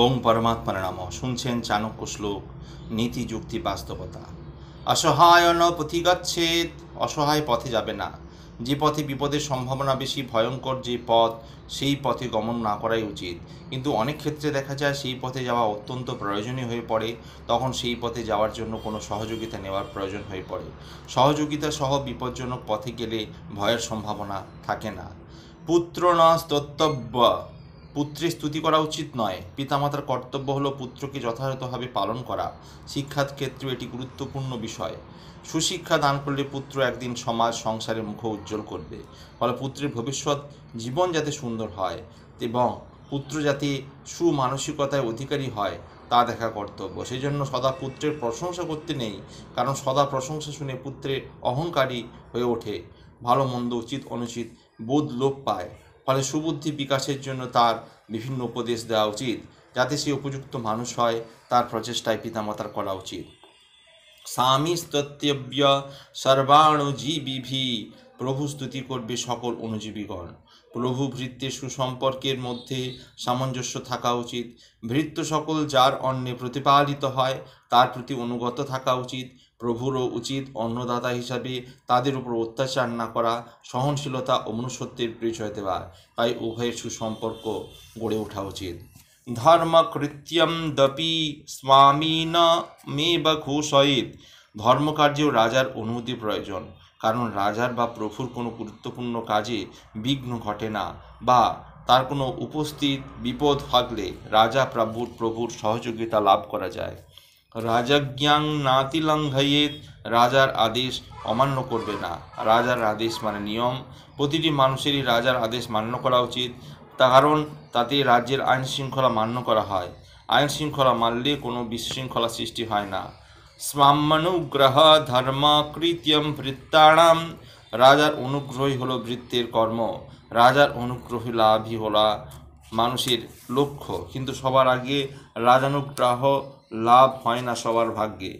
ওং পরমাত্মার নাম। শুনছেন চাণক্য শ্লোক, নীতি যুক্তি বাস্তবতা। অসহায় ন পথি গচ্ছেৎ, অসহায় পথে যাবে না। যে পথে বিপদের সম্ভাবনা বেশি, ভয়ঙ্কর যে পথ, সেই পথে গমন না করাই উচিত। কিন্তু অনেক ক্ষেত্রে দেখা যায় সেই পথে যাওয়া অত্যন্ত প্রয়োজনীয় হয়ে পড়ে, তখন সেই পথে যাওয়ার জন্য কোনো সহযোগিতা নেওয়ার প্রয়োজন হয়ে পড়ে। সহযোগিতা সহ বিপজ্জনক পথে গেলে ভয়ের সম্ভাবনা থাকে না। পুত্র না স্তোতব্য, পুত্রের স্তুতি করা উচিত নয়। পিতামাতার কর্তব্য হলো পুত্রকে যথাযথভাবে পালন করা। শিক্ষার ক্ষেত্রে এটি গুরুত্বপূর্ণ বিষয়। সুশিক্ষা দান করলে পুত্র একদিন সমাজ সংসারে মুখ উজ্জ্বল করবে। ফলে পুত্রের ভবিষ্যৎ জীবন যাতে সুন্দর হয় এবং পুত্র যাতে সুমানসিকতায় অধিকারী হয় তা দেখা কর্তব্য। সেই জন্য সদা পুত্রের প্রশংসা করতে নেই, কারণ সদা প্রশংসা শুনে পুত্রের অহংকারী হয়ে ওঠে, ভালো মন্দ উচিত অনুচিত বোধ লোপ পায়। ফলে সুবুদ্ধি বিকাশের জন্য তার বিভিন্ন উপদেশ দেওয়া উচিত, যাতে সে উপযুক্ত মানুষ হয়। তার প্রচেষ্টায় পিতামাতার করা উচিত। স্বামী স্তত্যব্য সর্বাণুজীবিভি, প্রভু স্তুতি করবে সকল অনুজীবীগণ। প্রভু ভৃত্যের সুসম্পর্কের মধ্যে সামঞ্জস্য থাকা উচিত। ভৃত্য সকল যার অন্নে প্রতিপালিত হয় তার প্রতি অনুগত থাকা উচিত। প্রভুরও উচিত অন্নদাতা হিসাবে তাদের উপর অত্যাচার না করা, সহনশীলতা ও মনুষ্যত্বের পরিচয় দেওয়া। তাই উভয়ের সুসম্পর্ক গড়ে ওঠা উচিত। ধর্মকৃত্যম দপি স্বামীন মেব ঘোষয়েৎ, ধর্মকার্যেও রাজার অনুমতি প্রয়োজন, কারণ রাজার বা প্রভুর কোনো গুরুত্বপূর্ণ কাজে বিঘ্ন ঘটে না বা তার কোনো উপস্থিত বিপদ থাকলে রাজা প্রভুর সহযোগিতা লাভ করা যায়। রাজাজ্ঞাং নাতিলঙ্ঘয়েৎ, রাজার আদেশ অমান্য করবে না। রাজার আদেশ মানে নিয়ম। প্রতিটি মানুষেরই রাজার আদেশ মান্য করা উচিত, কারণ তাতে রাজ্যের আইন শৃঙ্খলা মান্য করা হয়। আইন শৃঙ্খলা মানলে কোনো বিশৃঙ্খলা সৃষ্টি হয় না। স্মাম্মানুগ্রহ ধর্ম কৃত্যম ভৃত্তানাম, রাজার অনুগ্রহই হলো ভৃত্যের কর্ম। রাজার অনুগ্রহ লাভই হলো মানুষের লক্ষ্য, কিন্তু সবার আগে রাজানুগ্রহ লাভ হয় না সবার ভাগ্যে।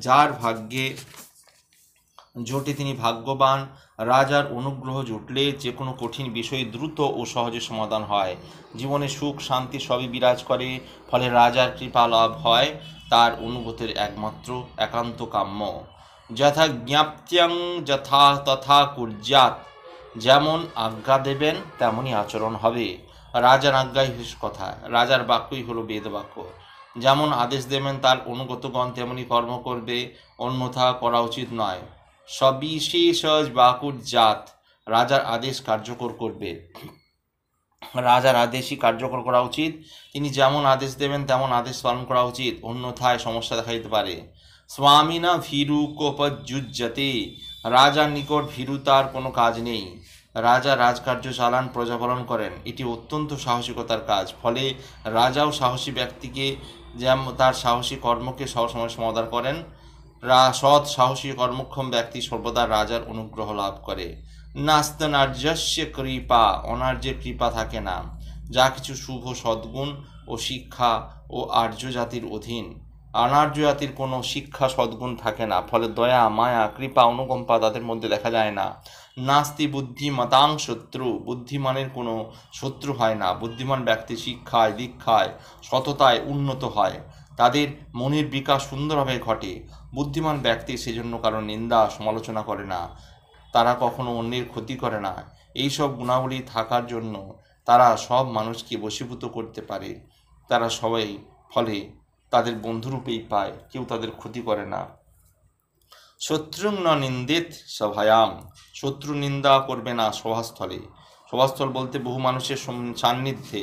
যার ভাগ্যে জোটে তিনি ভাগ্যবান। রাজার অনুগ্রহ জুটলে যে কোনো কঠিন বিষয় দ্রুত ও সহজে সমাধান হয়। জীবনে সুখ শান্তি সবই বিরাজ করে। ফলে রাজার কৃপা লাভ হয় তার অনুভূতির একমাত্র একান্ত কাম্য। যথা জ্ঞাপ্ত্যং যথা তথা কুর্যাৎ, যেমন আজ্ঞা দেবেন তেমনই আচরণ হবে। রাজার আজ্ঞাই কথা, রাজার বাক্যই হলো বেদ বাক্য। যেমন আদেশ দেবেন তার অনুগতগণ তেমনি কর্ম করবে, অন্যথা করা উচিত নয়। সবিশেষ বাকুর্যাৎ, রাজার আদেশ কার্যকর করবে। রাজার আদেশই কার্যকর করা উচিত। তিনি যেমন আদেশ দেবেন তেমন আদেশ পালন করা উচিত, অন্যথায় সমস্যা দেখা দিতে পারে। স্বামীনা ভীরু কোপযুজ্যতে, রাজার নিকট ভীরুতার কোনো কাজ নেই। রাজা রাজকার্য চালান, প্রজা পালন করেন, এটি অত্যন্ত সাহসিকতার কাজ। ফলে রাজাও সাহসী ব্যক্তিকে যেমন তার সাহসী কর্মকে সবসময় সমাদর করেন। সৎ সাহসী কর্মক্ষম ব্যক্তি সর্বদা রাজার অনুগ্রহ লাভ করে। নাস্তনার্যস্য কৃপা, অনার্যের কৃপা থাকে না। যা কিছু শুভ সদ্গুণ ও শিক্ষা ও আর্য জাতির অধীন, অনার্য জাতির কোনো শিক্ষা সদ্গুণ থাকে না। ফলে দয়া মায়া কৃপা অনুকম্পা তাদের মধ্যে দেখা যায় না। নাস্তি বুদ্ধিমতাং শত্রু, বুদ্ধিমানের কোনো শত্রু হয় না। বুদ্ধিমান ব্যক্তি শিক্ষায় দীক্ষায় সততায় উন্নত হয়, তাদের মনের বিকাশ সুন্দরভাবে ঘটে। বুদ্ধিমান ব্যক্তি সেজন্য কারো নিন্দা সমালোচনা করে না, তারা কখনো অন্যের ক্ষতি করে না। এইসব গুণাবলী থাকার জন্য তারা সব মানুষকে বশীভূত করতে পারে। তারা সবাই ফলে তাদের বন্ধুরূপেই পায়, কেউ তাদের ক্ষতি করে না। শত্রুং ন নিন্দিত সভায়াম, শত্রু নিন্দা করবে না সভাস্থলে। সভাস্থল বলতে বহু মানুষের সান্নিধ্যে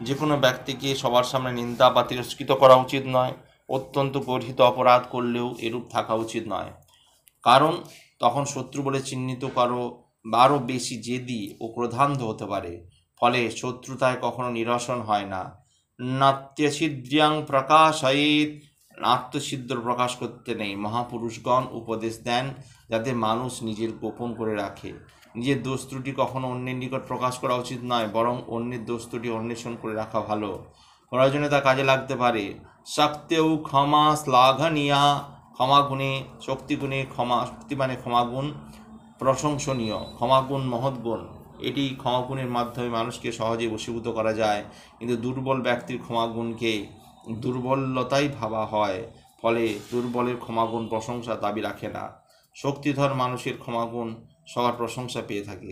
যে কোনো ব্যক্তিকে সবার সামনে নিন্দা বা তিরস্কৃত করা উচিত নয়। অত্যন্ত গর্হিত অপরাধ করলেও এরূপ থাকা উচিত নয়, কারণ তখন শত্রু বলে চিহ্নিত কারো আরও বেশি জেদি ও ক্রোধান্ধ হতে পারে। ফলে শত্রুতায় কখনো নিরসন হয় না। নাত্যছিদ্র্যাং প্রকাশয়েৎ, আত্মছিদ্র প্রকাশ করতে নেই। মহাপুরুষগণ উপদেশ দেন যাতে মানুষ নিজের গোপন করে রাখে। নিজের দোষ ত্রুটি কখনো অন্যের নিকট প্রকাশ করা উচিত নয়, বরং অন্যের দোষ ত্রুটি অন্বেষণ করে রাখা ভালো। প্রয়োজনে তা কাজে লাগতে পারে। শক্তেও ক্ষমা শ্লাঘনীয়া, ক্ষমাগুণে শক্তিগুণে ক্ষমা, শক্তি মানে ক্ষমাগুণ প্রশংসনীয়, ক্ষমাগুণ মহৎ গুণ। এটি ক্ষমাগুণের মাধ্যমে মানুষকে সহজে বশীভূত করা যায়, কিন্তু দুর্বল ব্যক্তির ক্ষমাগুণকে দুর্বলতাই ভাবা হয়, ফলে দুর্বলের ক্ষমাগুণ প্রশংসা দাবি রাখে না। শক্তিধর মানুষের ক্ষমাগুণ সবার প্রশংসা পেয়ে থাকে।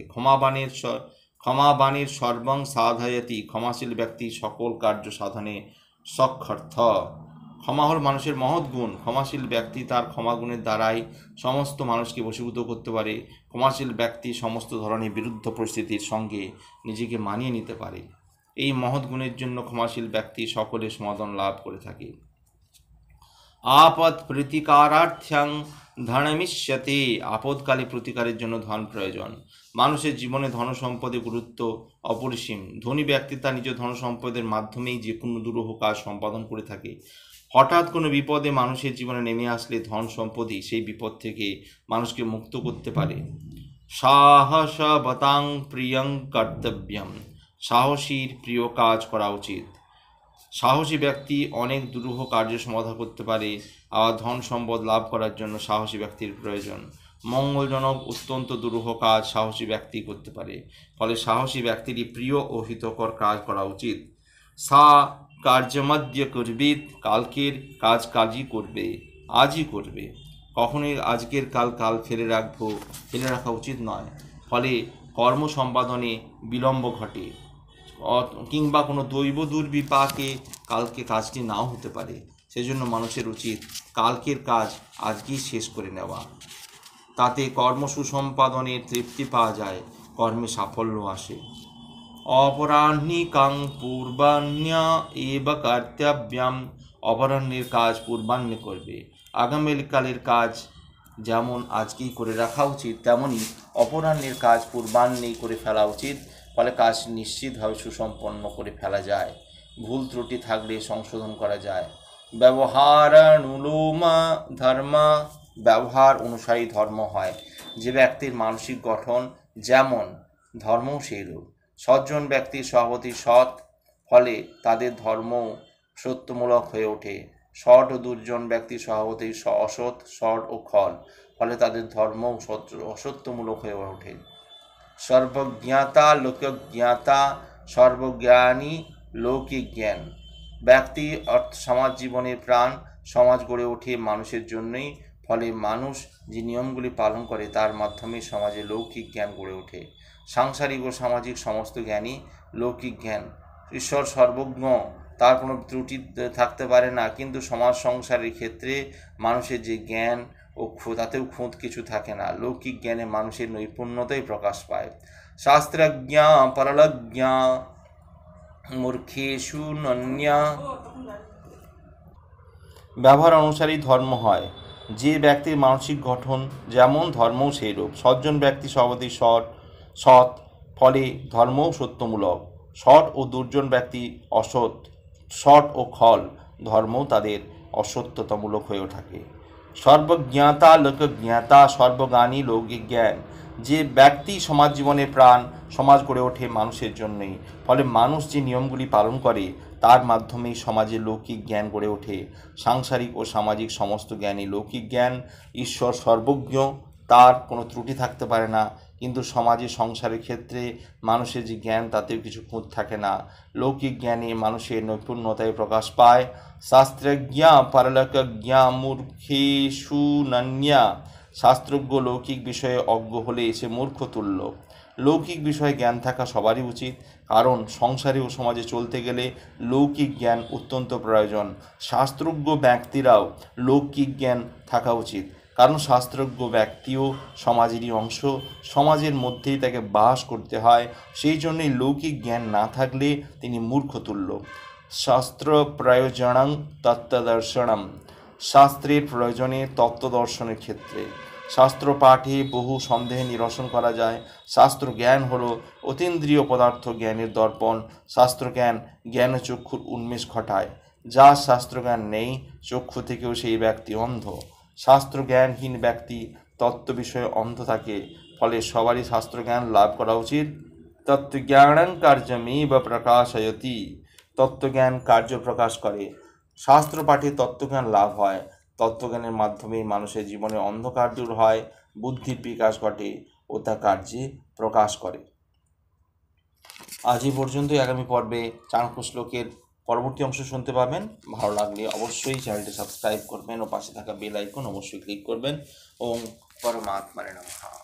ক্ষমাবাণীর সর্বং সাধয়তি, ক্ষমাশীল ব্যক্তি সকল কার্য সাধনে সক্ষর্থ। ক্ষমা হল মানুষের মহৎ গুণ। ক্ষমাশীল ব্যক্তি তার ক্ষমাগুণের দ্বারাই সমস্ত মানুষকে বশীভূত করতে পারে। ক্ষমাশীল ব্যক্তি সমস্ত ধরনের বিরুদ্ধ পরিস্থিতির সঙ্গে নিজেকে মানিয়ে নিতে পারে। এই মহৎ গুণের জন্য ক্ষমাশীল ব্যক্তি সকলের সমাধান লাভ করে থাকে। আপদ প্রতিকারার্থ্যং ধনমিষ্যতে, আপদকালে প্রতিকারের জন্য ধন প্রয়োজন। মানুষের জীবনে ধন সম্পদের গুরুত্ব অপরিসীম। ধনী ব্যক্তি তার নিজ ধন সম্পদের মাধ্যমেই যে কোনো দুরূহ কাজ সম্পাদন করে থাকে। হঠাৎ কোনো বিপদে মানুষের জীবনে নেমে আসলে ধন সম্পদই সেই বিপদ থেকে মানুষকে মুক্ত করতে পারে। সাহসবতাং প্রিয়ং কর্তব্যম, সাহসীর প্রিয় কাজ করা উচিত। সাহসী ব্যক্তি অনেক দুরূহ কার্য সমাধান করতে পারে। আর ধন সম্পদ লাভ করার জন্য সাহসী ব্যক্তির প্রয়োজন। মঙ্গলজনক অত্যন্ত দুরূহ কাজ সাহসী ব্যক্তি করতে পারে, ফলে সাহসী ব্যক্তিরই প্রিয় ও হিতকর কাজ করা উচিত। সা কার্যমদ্য করবিদ, কালকের কাজ কাজই করবে, আজই করবে। কখনোই আজকের কাল ফেলে রাখা উচিত নয়, ফলে কর্ম সম্পাদনে বিলম্ব ঘটে, কিংবা কোনো দৈব দুর্বিপাকে কালকে কাজটি নাও হতে পারে। সেজন্য মানুষের উচিত কালকের কাজ আজকেই শেষ করে নেওয়া। তাতে কর্ম সুসম্পাদনের তৃপ্তি পাওয়া যায়, কর্মে সাফল্য আসে। অপরাহ্নিকাং পূর্বাহ্ন্যা এব কর্তব্যম, অপরাহ্নের কাজ পূর্বাহ্নে করবে। আগামীকালের কাজ যেমন আজকেই করে রাখা উচিত, তেমনি অপরাহ্নের কাজ পূর্বাহ্নেই করে ফেলা উচিত, ফলে কাজ নিশ্চিতভাবে সুসম্পন্ন করে ফেলা যায়। ভুল ত্রুটি থাকলে সংশোধন করা যায়। ব্যবহারানুলোমা ধর্ম, ব্যবহার অনুসারী ধর্ম হয়। যে ব্যক্তির মানসিক গঠন যেমন ধর্মও সেইরূপ। সজ্জন ব্যক্তির স্বভাবতই সৎ, ফলে তাদের ধর্ম সত্যমূলক হয়ে ওঠে। সৎ ও দুর্জন ব্যক্তির স্বভাবতই অসৎ, সৎ ও খল, ফলে তাদের ধর্ম অসত্যমূলক হয়ে ওঠে। সর্বজ্ঞাতা লোকজ্ঞাতা, সর্বজ্ঞানী লৌকিক জ্ঞান। ব্যক্তি অর্থ সমাজ জীবনের প্রাণ। সমাজ গড়ে ওঠে মানুষের জন্যই, ফলে মানুষ যে নিয়মগুলি পালন করে তার মাধ্যমে সমাজে লৌকিক জ্ঞান গড়ে ওঠে। সাংসারিক ও সামাজিক সমস্ত জ্ঞানই লৌকিক জ্ঞান। ঈশ্বর সর্বজ্ঞ, তার কোনো ত্রুটি থাকতে পারে না, কিন্তু সমাজ সংসারের ক্ষেত্রে মানুষের যে জ্ঞান ও তাতেও খুঁত কিছু থাকে না। লৌকিক জ্ঞানে মানুষের নৈপুণ্যতাই প্রকাশ পায়। শাস্ত্রজ্ঞা পরলজ্ঞা মূর্খেষু নন্যা। ব্যবহার অনুসারেই ধর্ম হয়। যে ব্যক্তির মানসিক গঠন যেমন ধর্মও সেইরূপ। সজ্জন ব্যক্তি স্বভাবতই সৎ, ফলে ধর্মও সত্যমূলক। সৎ ও দুর্জন ব্যক্তি অসৎ, সৎ ও খল, ধর্মও তাদের অসত্যতামূলক হয়ে থাকে। সর্বজ্ঞাতা লোকজ্ঞাতা, সর্বজ্ঞানী লৌকিক জ্ঞান। যে ব্যক্তি সমাজ জীবনের প্রাণ, সমাজ গড়ে ওঠে মানুষের জন্যই, ফলে মানুষ যে নিয়মগুলি পালন করে তার মাধ্যমেই সমাজে লৌকিক জ্ঞান গড়ে ওঠে। সাংসারিক ও সামাজিক সমস্ত জ্ঞানই লৌকিক জ্ঞান। ঈশ্বর সর্বজ্ঞ, তার কোনো ত্রুটি থাকতে পারে না, কিন্তু সমাজে সংসারের ক্ষেত্রে মানুষের যে জ্ঞান তাতেও কিছু খুঁত থাকে না। লৌকিক জ্ঞানে মানুষের নৈপুণ্যতায় প্রকাশ পায়। শাস্ত্রজ্ঞা পরলোকজ্ঞা মূর্খেষু নন্যা। শাস্ত্রজ্ঞ লৌকিক বিষয়ে অজ্ঞ হলে সে মূর্খ তুল্য। লৌকিক বিষয়ে জ্ঞান থাকা সবারই উচিত, কারণ সংসারে ও সমাজে চলতে গেলে লৌকিক জ্ঞান অত্যন্ত প্রয়োজন। শাস্ত্রজ্ঞ ব্যক্তিরাও লৌকিক জ্ঞান থাকা উচিত, কারণ শাস্ত্রজ্ঞ ব্যক্তিও সমাজেরই অংশ। সমাজের মধ্যেই তাকে বাস করতে হয়, সেই জন্যই লৌকিক জ্ঞান না থাকলে তিনি মূর্খতুল্য। শাস্ত্র প্রয়োজনং তত্ত্বদর্শনম। শাস্ত্রের প্রয়োজনে তত্ত্বদর্শনের ক্ষেত্রে শাস্ত্র পাঠে বহু সন্দেহ নিরসন করা যায়। শাস্ত্র জ্ঞান হল অতীন্দ্রিয় পদার্থ জ্ঞানের দর্পণ। শাস্ত্রজ্ঞান জ্ঞানচক্ষুর উন্মেষ ঘটায়। যার শাস্ত্রজ্ঞান নেই, চক্ষু থেকেও সেই ব্যক্তি অন্ধ। শাস্ত্রজ্ঞানহীন ব্যক্তি তত্ত্ব বিষয়ে অন্ধ থাকে, ফলে সবারই শাস্ত্রজ্ঞান লাভ করা উচিত। তত্ত্বজ্ঞানং কার্যমেব প্রকাশয়তি। তত্ত্বজ্ঞান কার্য প্রকাশ করে। শাস্ত্র পাঠে তত্ত্বজ্ঞান লাভ হয়। তত্ত্বজ্ঞানের মাধ্যমে মানুষের জীবনে অন্ধকার দূর হয়, বুদ্ধির বিকাশ ঘটে ও তা কার্যে প্রকাশ করে। আজ এই পর্যন্তই। আগামী পর্বে চাণক্য শ্লোকের পরবর্তী অংশ শুনতে পাবেন। ভালো লাগলে অবশ্যই চ্যানেলটি সাবস্ক্রাইব করবেন ও পাশে থাকা বেল আইকন অবশ্যই ক্লিক করবেন। ওম পরমাত্মানে নমঃ।